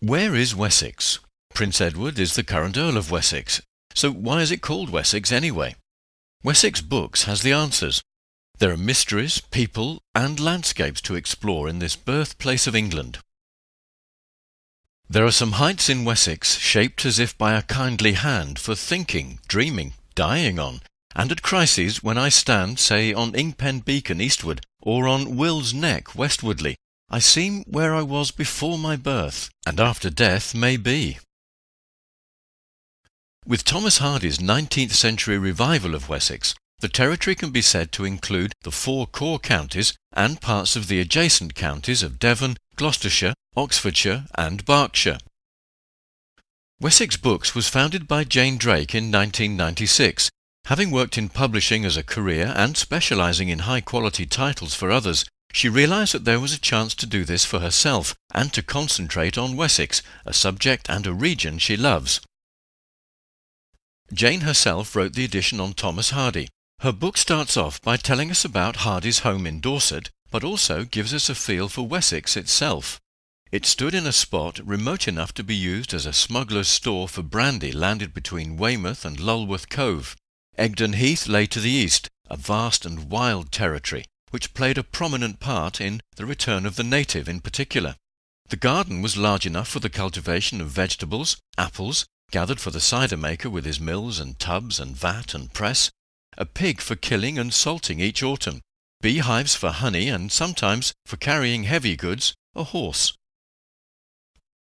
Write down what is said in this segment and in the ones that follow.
Where is Wessex? Prince Edward is the current Earl of Wessex, so why is it called Wessex anyway? Wessex Books has the answers. There are mysteries, people and landscapes to explore in this birthplace of England. There are some heights in Wessex shaped as if by a kindly hand for thinking, dreaming, dying on, and at crises when I stand, say, on Ingpen Beacon eastward, or on Will's Neck westwardly, I seem where I was before my birth, and after death may be. With Thomas Hardy's 19th century revival of Wessex, the territory can be said to include the 4 core counties and parts of the adjacent counties of Devon, Gloucestershire, Oxfordshire and Berkshire. Wessex Books was founded by Jane Drake in 1996. Having worked in publishing as a career and specialising in high-quality titles for others, she realised that there was a chance to do this for herself and to concentrate on Wessex, a subject and a region she loves. Jane herself wrote the edition on Thomas Hardy. Her book starts off by telling us about Hardy's home in Dorset, but also gives us a feel for Wessex itself. It stood in a spot remote enough to be used as a smuggler's store for brandy landed between Weymouth and Lulworth Cove. Egdon Heath lay to the east, a vast and wild territory, which played a prominent part in the return of the native in particular. The garden was large enough for the cultivation of vegetables, apples, gathered for the cider maker with his mills and tubs and vat and press, a pig for killing and salting each autumn, beehives for honey and sometimes, for carrying heavy goods, a horse.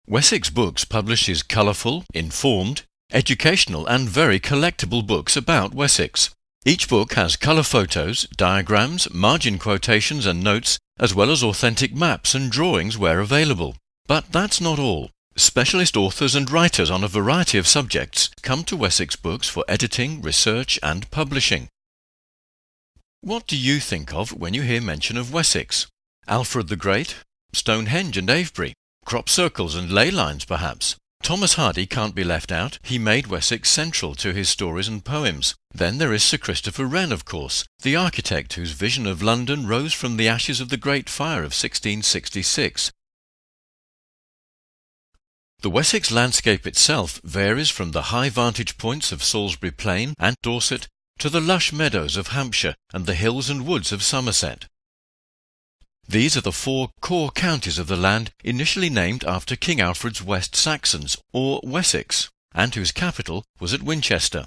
Wessex Books publishes colourful, informed, educational and very collectible books about Wessex. Each book has colour photos, diagrams, margin quotations and notes, as well as authentic maps and drawings where available. But that's not all. Specialist authors and writers on a variety of subjects come to Wessex Books for editing, research and publishing. What do you think of when you hear mention of Wessex? Alfred the Great? Stonehenge and Avebury? Crop circles and ley lines perhaps? Thomas Hardy can't be left out. He made Wessex central to his stories and poems. Then there is Sir Christopher Wren, of course, the architect whose vision of London rose from the ashes of the Great Fire of 1666. The Wessex landscape itself varies from the high vantage points of Salisbury Plain and Dorset to the lush meadows of Hampshire and the hills and woods of Somerset. These are the 4 core counties of the land initially named after King Alfred's West Saxons, or Wessex, and whose capital was at Winchester.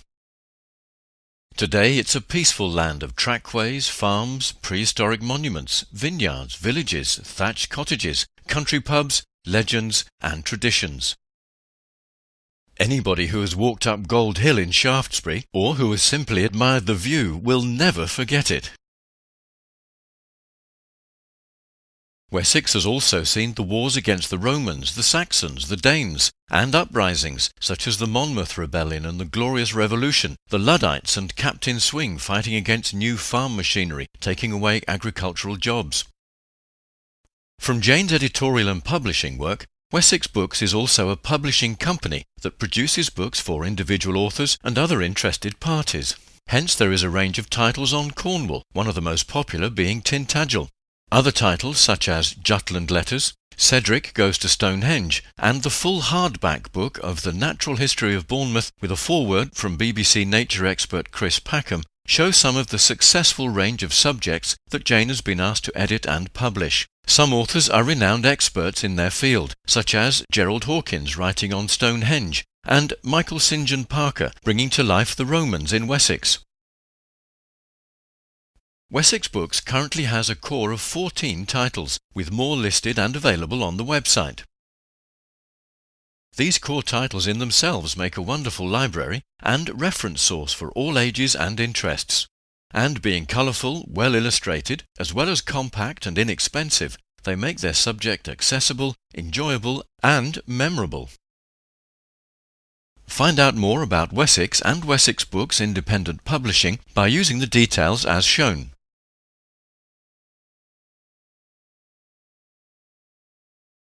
Today it's a peaceful land of trackways, farms, prehistoric monuments, vineyards, villages, thatched cottages, country pubs, legends and traditions. Anybody who has walked up Gold Hill in Shaftesbury, or who has simply admired the view, will never forget it. Wessex has also seen the wars against the Romans, the Saxons, the Danes, and uprisings such as the Monmouth Rebellion and the Glorious Revolution, the Luddites and Captain Swing fighting against new farm machinery, taking away agricultural jobs. From Jane's editorial and publishing work, Wessex Books is also a publishing company that produces books for individual authors and other interested parties. Hence there is a range of titles on Cornwall, one of the most popular being Tintagel. Other titles such as Jutland Letters, Cedric Goes to Stonehenge, and the full hardback book of The Natural History of Bournemouth with a foreword from BBC nature expert Chris Packham show some of the successful range of subjects that Jane has been asked to edit and publish. Some authors are renowned experts in their field, such as Gerald Hawkins writing on Stonehenge, and Michael St. John Parker bringing to life the Romans in Wessex. Wessex Books currently has a core of 14 titles, with more listed and available on the website. These core titles in themselves make a wonderful library and reference source for all ages and interests. And being colourful, well illustrated, as well as compact and inexpensive, they make their subject accessible, enjoyable and memorable. Find out more about Wessex and Wessex Books independent publishing by using the details as shown.